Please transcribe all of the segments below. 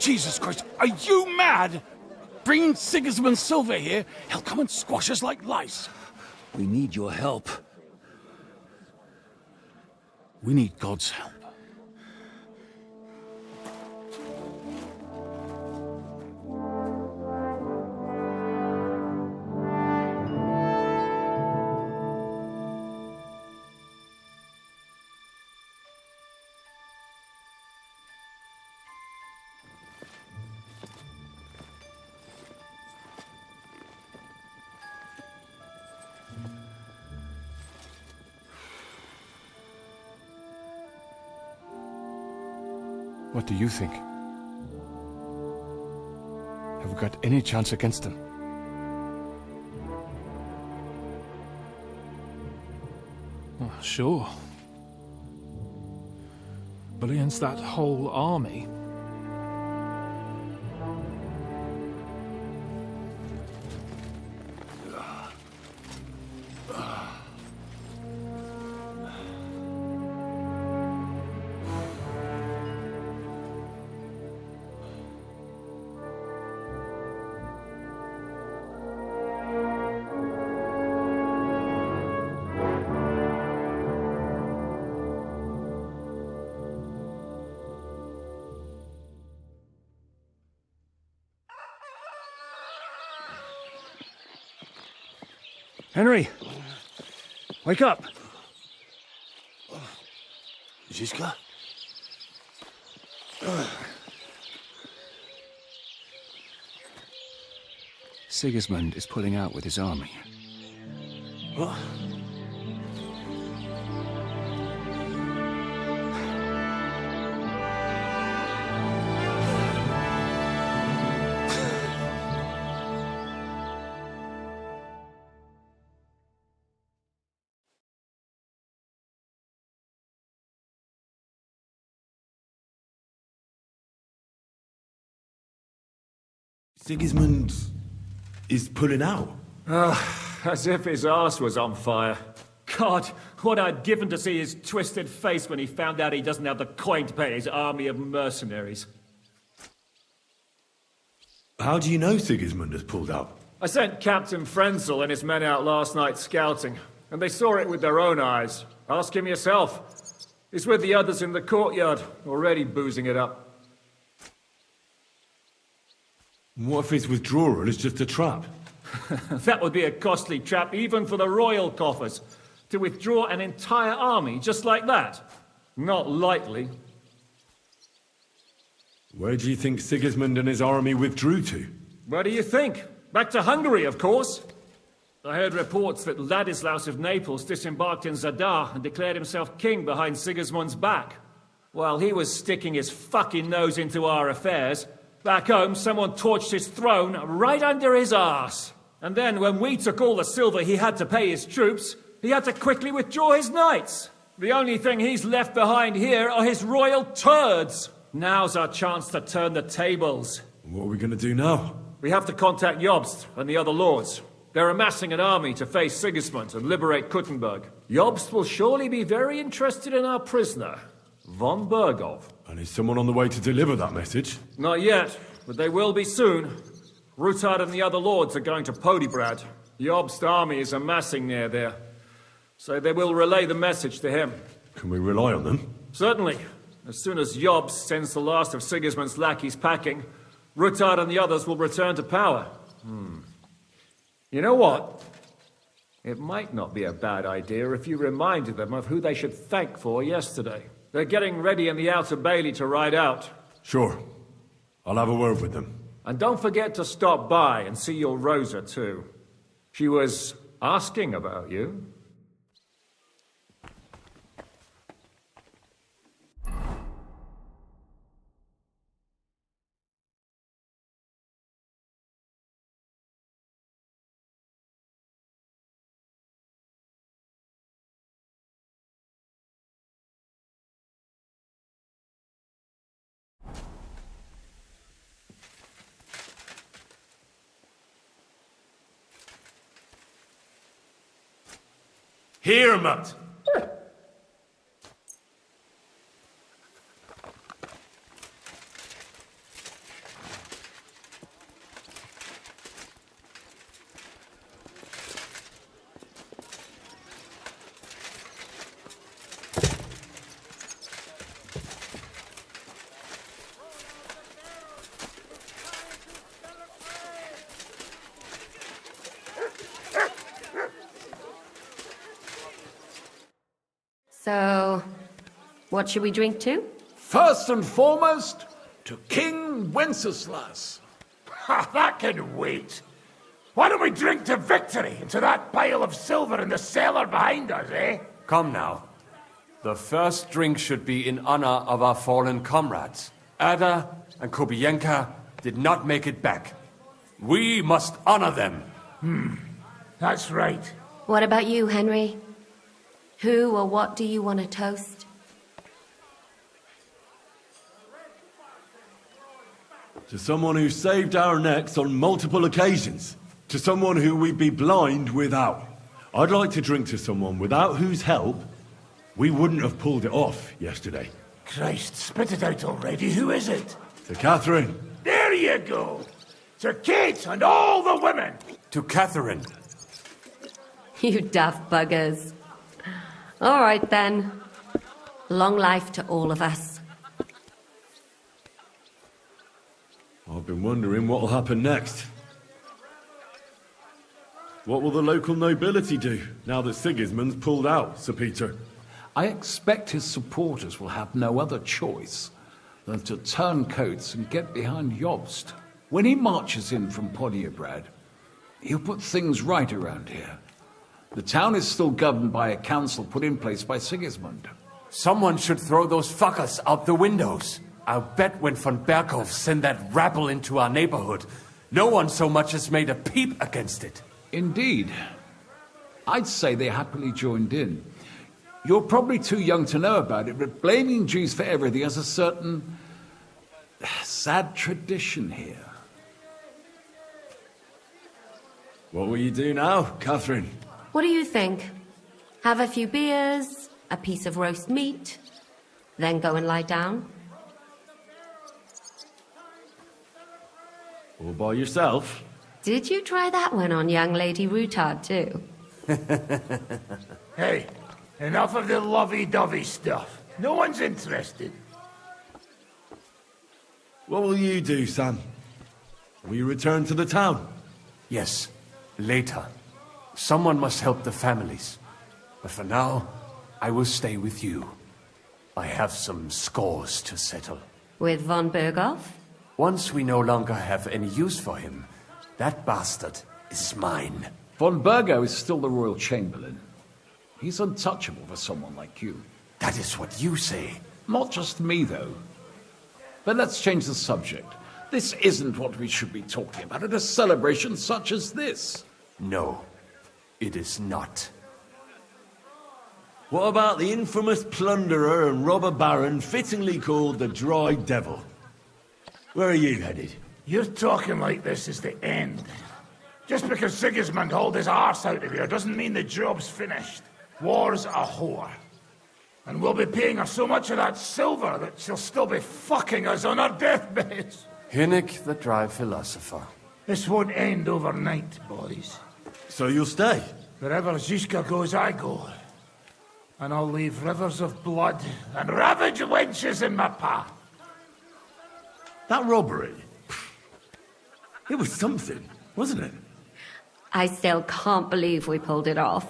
Jesus Christ, are you mad? Bring Sigismund Silver here, he'll come and squash us like lice. We need your help. We need God's help. What do you think? Have we got any chance against them? Oh, sure. But against that whole army... Henry! Wake up! Ziska? Sigismund is pulling out with his army. What? Sigismund is pulling out. As if his arse was on fire. God, what I'd given to see his twisted face when he found out he doesn't have the coin to pay his army of mercenaries. How do you know Sigismund has pulled out? I sent Captain Frenzel and his men out last night scouting, and they saw it with their own eyes. Ask him yourself. He's with the others in the courtyard, already boozing it up. What if his withdrawal is just a trap? That would be a costly trap even for the royal coffers. To withdraw an entire army just like that? Not likely. Where do you think Sigismund and his army withdrew to? Where do you think? Back to Hungary, of course. I heard reports that Ladislaus of Naples disembarked in Zadar and declared himself king behind Sigismund's back. While he was sticking his fucking nose into our affairs, back home someone torched his throne right under his arse. And then when we took all the silver he had to pay his troops, he had to quickly withdraw his knights. The only thing he's left behind here are his royal turds. Now's our chance to turn the tables. What are we going to do now? We have to contact Jobst and the other lords. They're amassing an army to face Sigismund and liberate Kuttenberg. Jobst will surely be very interested in our prisoner, von Bergov. And is someone on the way to deliver that message? Not yet, but they will be soon. Rutard and the other lords are going to Podebrad. Jobst's army is amassing near there, so they will relay the message to him. Can we rely on them? Certainly. As soon as Jobst sends the last of Sigismund's lackeys packing, Rutard and the others will return to power. You know what? It might not be a bad idea if you reminded them of who they should thank for yesterday. They're getting ready in the Outer Bailey to ride out. Sure. I'll have a word with them. And don't forget to stop by and see your Rosa, too. She was asking about you. Here, Mutt! So, what should we drink to? First and foremost, to King Wenceslas. Ha, that can wait. Why don't we drink to victory and to that pile of silver in the cellar behind us, eh? Come now. The first drink should be in honor of our fallen comrades. Ada and Kobienka did not make it back. We must honor them. That's right. What about you, Henry? Who or what do you want to toast? To someone who saved our necks on multiple occasions. To someone who we'd be blind without. I'd like to drink to someone without whose help we wouldn't have pulled it off yesterday. Christ, spit it out already. Who is it? To Catherine. There you go. To Kate and all the women. To Catherine. You daft buggers. All right, then. Long life to all of us. I've been wondering what'll happen next. What will the local nobility do now that Sigismund's pulled out, Sir Peter? I expect his supporters will have no other choice than to turn coats and get behind Jobst. When he marches in from Podiebrad, he'll put things right around here. The town is still governed by a council put in place by Sigismund. Someone should throw those fuckers out the windows. I'll bet when von Berkhof sent that rabble into our neighborhood, no one so much as made a peep against it. Indeed. I'd say they happily joined in. You're probably too young to know about it, but blaming Jews for everything has a certain sad tradition here. What will you do now, Catherine? What do you think? Have a few beers, a piece of roast meat, then go and lie down? All by yourself? Did you try that one on young Lady Routard, too? Hey, enough of the lovey-dovey stuff. No one's interested. What will you do, Sam? Will you return to the town? Yes, later. Someone must help the families. But for now, I will stay with you. I have some scores to settle. With von Berghoff? Once we no longer have any use for him, that bastard is mine. Von Bergo is still the royal chamberlain. He's untouchable for someone like you. That is what you say. Not just me, though. But let's change the subject. This isn't what we should be talking about at a celebration such as this. No, it is not. What about the infamous plunderer and robber baron fittingly called the Dry Devil? Where are you headed? You're talking like this is the end. Just because Sigismund hauled his arse out of here doesn't mean the job's finished. War's a whore. And we'll be paying her so much of that silver that she'll still be fucking us on our deathbeds. Hinnick, the dry philosopher. This won't end overnight, boys. So you'll stay? Wherever Zizka goes, I go. And I'll leave rivers of blood and ravaged wenches in my path. That robbery? It was something, wasn't it? I still can't believe we pulled it off.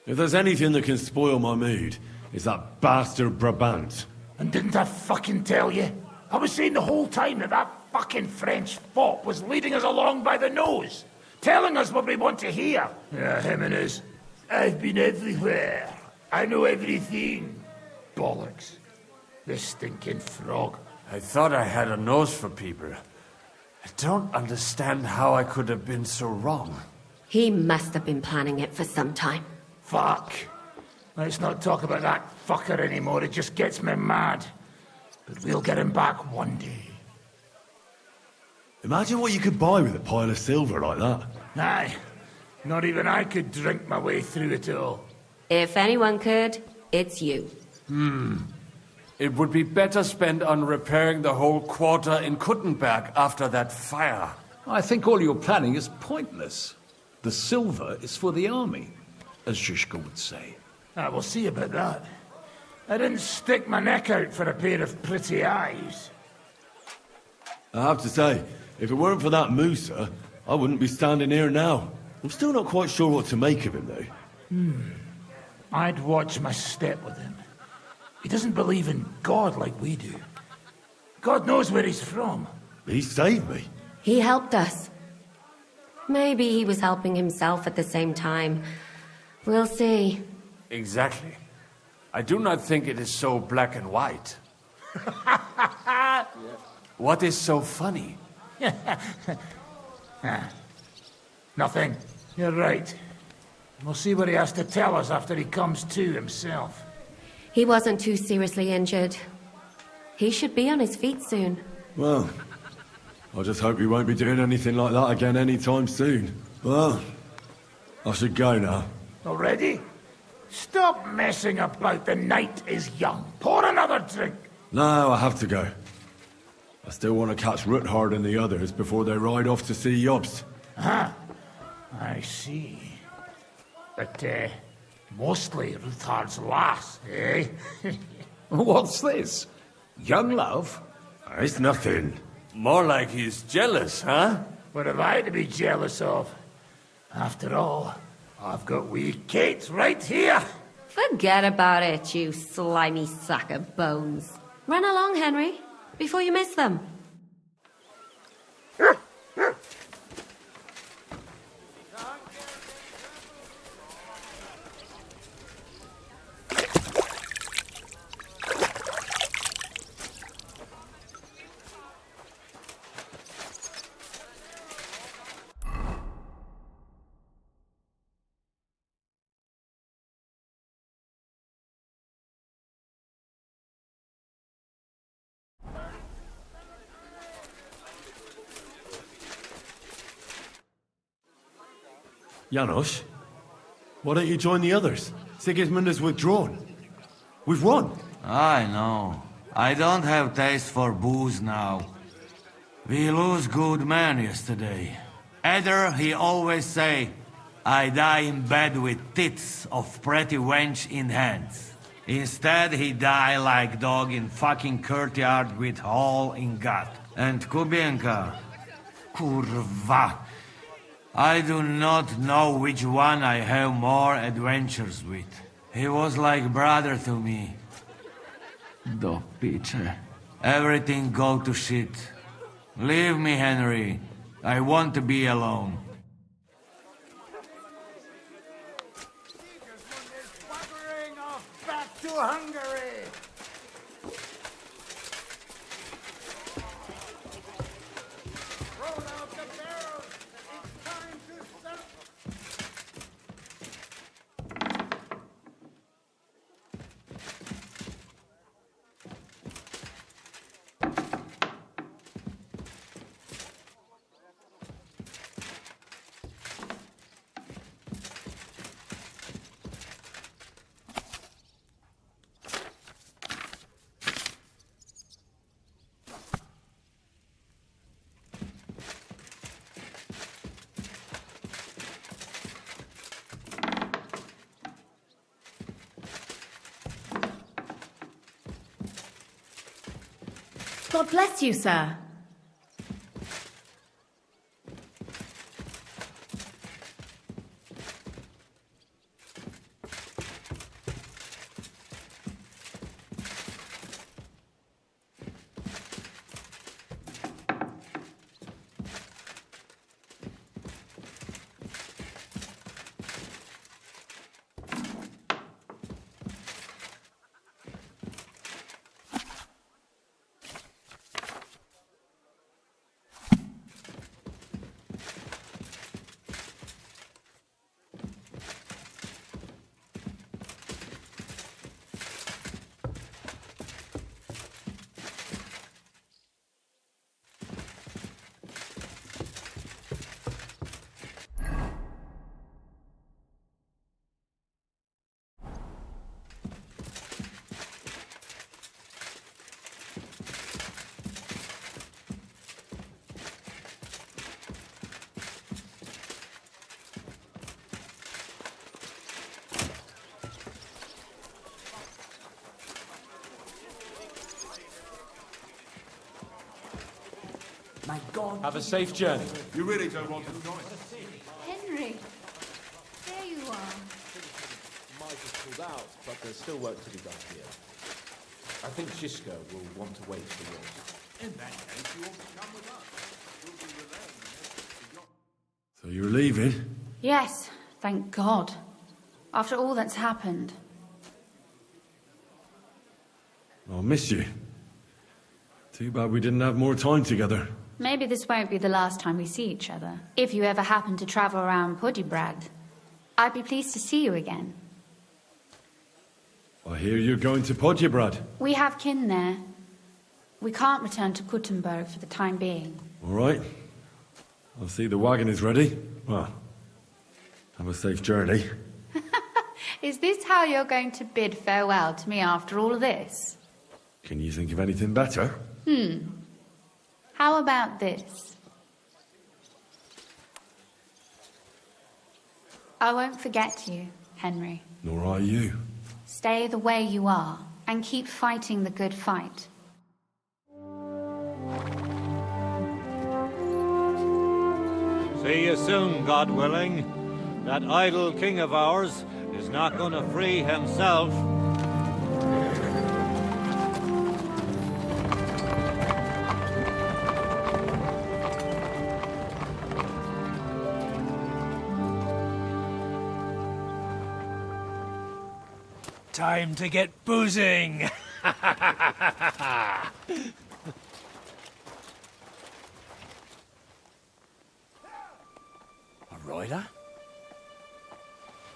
If there's anything that can spoil my mood, it's that bastard Brabant. And didn't I fucking tell you? I was saying the whole time that fucking French fop was leading us along by the nose, telling us what we want to hear. Yeah, him and his, I've been everywhere. I know everything. Bollocks. This stinking frog. I thought I had a nose for people. I don't understand how I could have been so wrong. He must have been planning it for some time. Fuck. Let's not talk about that fucker anymore. It just gets me mad. But we'll get him back one day. Imagine what you could buy with a pile of silver like that. Aye. Not even I could drink my way through it all. If anyone could, it's you. It would be better spent on repairing the whole quarter in Kuttenberg after that fire. I think all your planning is pointless. The silver is for the army, as Zizka would say. We'll see about that. I didn't stick my neck out for a pair of pretty eyes. I have to say, if it weren't for that Musa, I wouldn't be standing here now. I'm still not quite sure what to make of him, though. I'd watch my step with him. He doesn't believe in God like we do. God knows where he's from. He saved me. He helped us. Maybe he was helping himself at the same time. We'll see. Exactly. I do not think it is so black and white. What is so funny? Nothing. You're right. We'll see what he has to tell us after he comes to himself. He wasn't too seriously injured. He should be on his feet soon. Well, I just hope he won't be doing anything like that again anytime soon. Well, I should go now. Already? Stop messing about. The night is young. Pour another drink. No, I have to go. I still want to catch Ruthard and the others before they ride off to see Jobst. Ah, I see. But, mostly Ruthard's lass, eh? What's this? Young love? It's nothing. More like he's jealous, huh? What have I to be jealous of? After all, I've got wee Kate right here. Forget about it, you slimy sack of bones. Run along, Henry, before you miss them. Janos, why don't you join the others? Sigismund has withdrawn. We've won. I know. I don't have taste for booze now. We lose good men yesterday. Eder, he always say, I die in bed with tits of pretty wench in hands. Instead, he die like dog in fucking courtyard with hole in gut. And Kubienka, kurwa. I do not know which one I have more adventures with. He was like brother to me. Do piče. Everything go to shit. Leave me, Henry. I want to be alone. Back to Hungary! God bless you, sir. My God. Have a safe journey. You really don't want to join? Henry, pulled out, but there's still work to be done here. I think Shishka will want to wait for yours. In that case, you ought to come with us. We'll be relaying. So you're leaving? Yes, thank God. After all that's happened. I'll miss you. Too bad we didn't have more time together. Maybe this won't be the last time we see each other. If you ever happen to travel around Podiebrad, I'd be pleased to see you again. I hear you're going to Podiebrad. We have kin there. We can't return to Kuttenberg for the time being. All right. I'll see the wagon is ready. Well, have a safe journey. Is this how you're going to bid farewell to me after all of this? Can you think of anything better? How about this? I won't forget you, Henry. Nor are you. Stay the way you are, and keep fighting the good fight. See you soon, God willing. That idle king of ours is not going to free himself. Time to get boozing! A rider?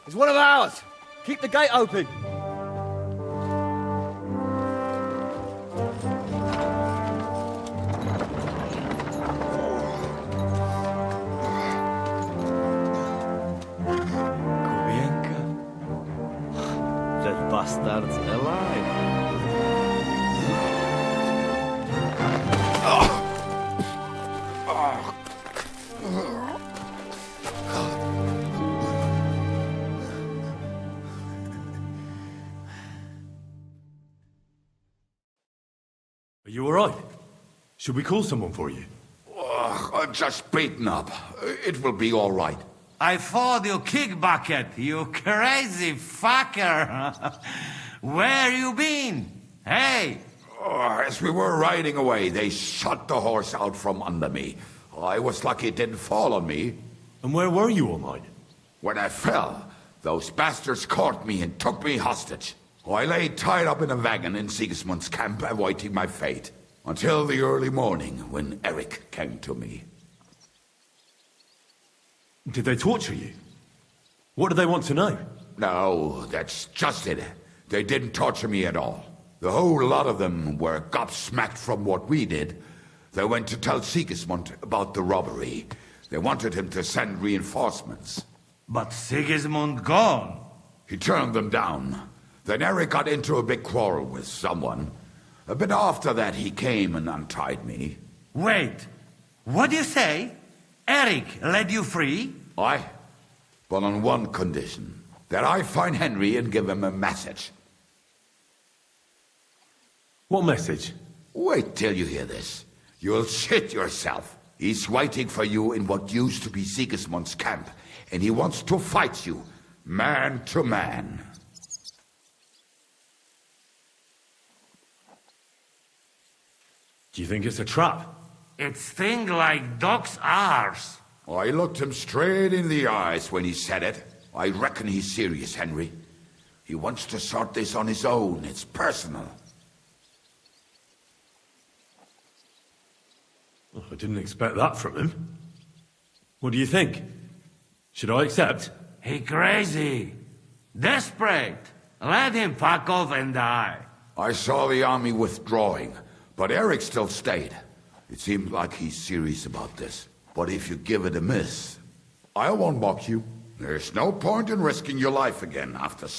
It's one of ours! Keep the gate open! That bastard's alive. Are you all right? Should we call someone for you? I'm just beaten up. It will be all right. I fought you kick bucket, you crazy fucker. Where you been? Hey! As we were riding away, they shot the horse out from under me. I was lucky it didn't fall on me. And where were you all night? When I fell, those bastards caught me and took me hostage. I lay tied up in a wagon in Sigismund's camp, awaiting my fate, until the early morning when Eric came to me. Did they torture you? What do they want to know? No, that's just it. They didn't torture me at all. The whole lot of them were gobsmacked from what we did. They went to tell Sigismund about the robbery. They wanted him to send reinforcements. But Sigismund gone. He turned them down. Then Eric got into a big quarrel with someone. A bit after that, he came and untied me. Wait, what do you say? Eric let you free? Aye, but on one condition. That I find Henry and give him a message. What message? Wait till you hear this. You'll shit yourself. He's waiting for you in what used to be Sigismund's camp, and he wants to fight you, man to man. Do you think it's a trap? It's thing like dog's arse. I looked him straight in the eyes when he said it. I reckon he's serious, Henry. He wants to sort this on his own. It's personal. Oh, I didn't expect that from him. What do you think? Should I accept? He crazy. Desperate. Let him fuck off and die. I saw the army withdrawing, but Eric still stayed. It seemed like he's serious about this. But if you give it a miss, I won't mock you. There's no point in risking your life again after something